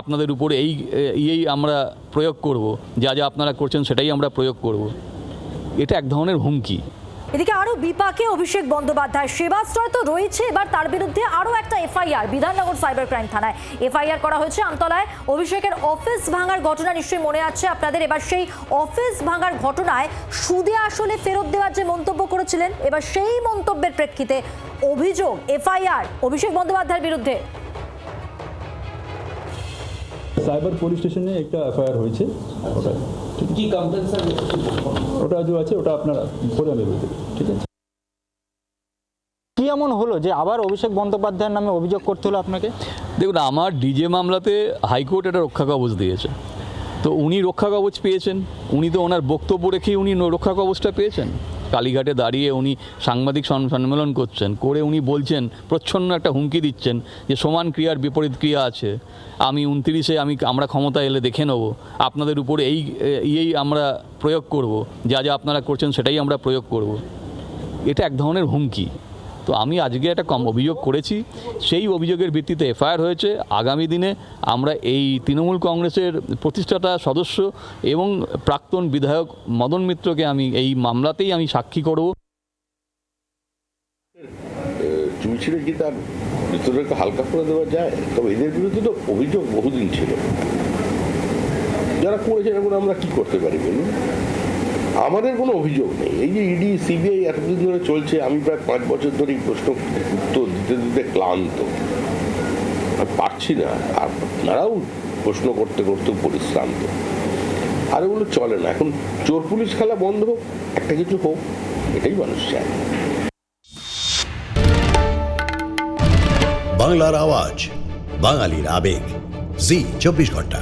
আপনাদের উপর এই আমরা প্রয়োগ করব, যা যা আপনারা করছেন সেটাই আমরা প্রয়োগ করব। এটা এক ধরনের হুমকি। এদিকে আরো বিপাকে অভিষেক বন্দ্যোপাধ্যায় সেবাশ্রয় তো রয়েছে, এবার তার বিরুদ্ধে আরো একটা এফআইআর বিধাননগর সাইবার ক্রাইম থানায় এফআইআর করা হয়েছে আমতলায়। অভিষেকের অফিস ভাঙার ঘটনা নিশ্চয়ই মনে আছে আপনাদের। এবার সেই অফিস ভাঙার ঘটনায় সুদে আসলে ফেরত দেওয়ার যে মন্তব্য করেছিলেন, এবার সেই মন্তব্যের প্রেক্ষিতে অভিযোগ এফআইআর অভিষেক বন্দ্যোপাধ্যায়ের বিরুদ্ধে। সাইবার পুলিশ স্টেশনে একটা এফআইআর হয়েছে। ওটা কি কমপ্লেন স্যার? ওটা যে আছে ওটা আপনারা পরে আমি বলতে, ঠিক আছে? কি এমন হলো যে আবার অভিষেক বন্দ্যোপাধ্যায়ের নামে অভিযোগ করতে হলো আপনাকে? দেখুন, আমার ডিজে মামলাতে হাইকোর্ট একটা রক্ষা কবচ দিয়েছে, তো উনি রক্ষা কবচ পেয়েছেন। উনি তো ওনার বক্তব্য রেখেই উনি রক্ষা কবচটা পেয়েছেন। কালীঘাটে দাঁড়িয়ে উনি সাংবাদিক সম্মেলন করছেন, করে উনি বলছেন, প্রচ্ছন্ন একটা হুমকি দিচ্ছেন যে সমান ক্রিয়ার বিপরীত ক্রিয়া আছে। আমি 29-এ আমরা ক্ষমতা এলে দেখে নেব, আপনাদের উপর এই আমরা প্রয়োগ করব, যা যা আপনারা করছেন সেটাই আমরা প্রয়োগ করব। এটা এক ধরনের হুমকি। তো আমি আজকে একটা অভিযোগ করেছি, সেই অভিযোগের ভিত্তিতে এফআইআর হয়েছে। আগামী দিনে আমরা এই তৃণমূল কংগ্রেসের প্রতিষ্ঠাতা সদস্য এবং প্রাক্তন বিধায়ক মদন মিত্রকে আমি এই মামলাতেই আমি সাক্ষী করব। চুল ছিঁড়ে কি তার ভিতরে হালকা করে দেওয়া যায়? তবে এদের বিরুদ্ধে তো অভিযোগ বহুদিন ছিল, যারা করেছে এখন আমরা কি করতে পারি বলুন? আমাদের কোনো অভিযোগ নেই। এই যে ইডি সিবিআই এতদিন ধরে চলছে, আমি প্রায় 5 বছর ধরে এই প্রশ্ন উত্তর দিতে দিতে ক্লান্ত, আমি পারছি না। আর আপনারাও প্রশ্ন করতে করতে পরিশ্রান্ত। আর এগুলো চলে না। এখন চোর পুলিশ খেলা বন্ধ হোক, একটা কিছু হোক, এটাই মানুষ চায়। বাংলার আওয়াজ, বাঙালির আবেগ, জি 24 ঘন্টা।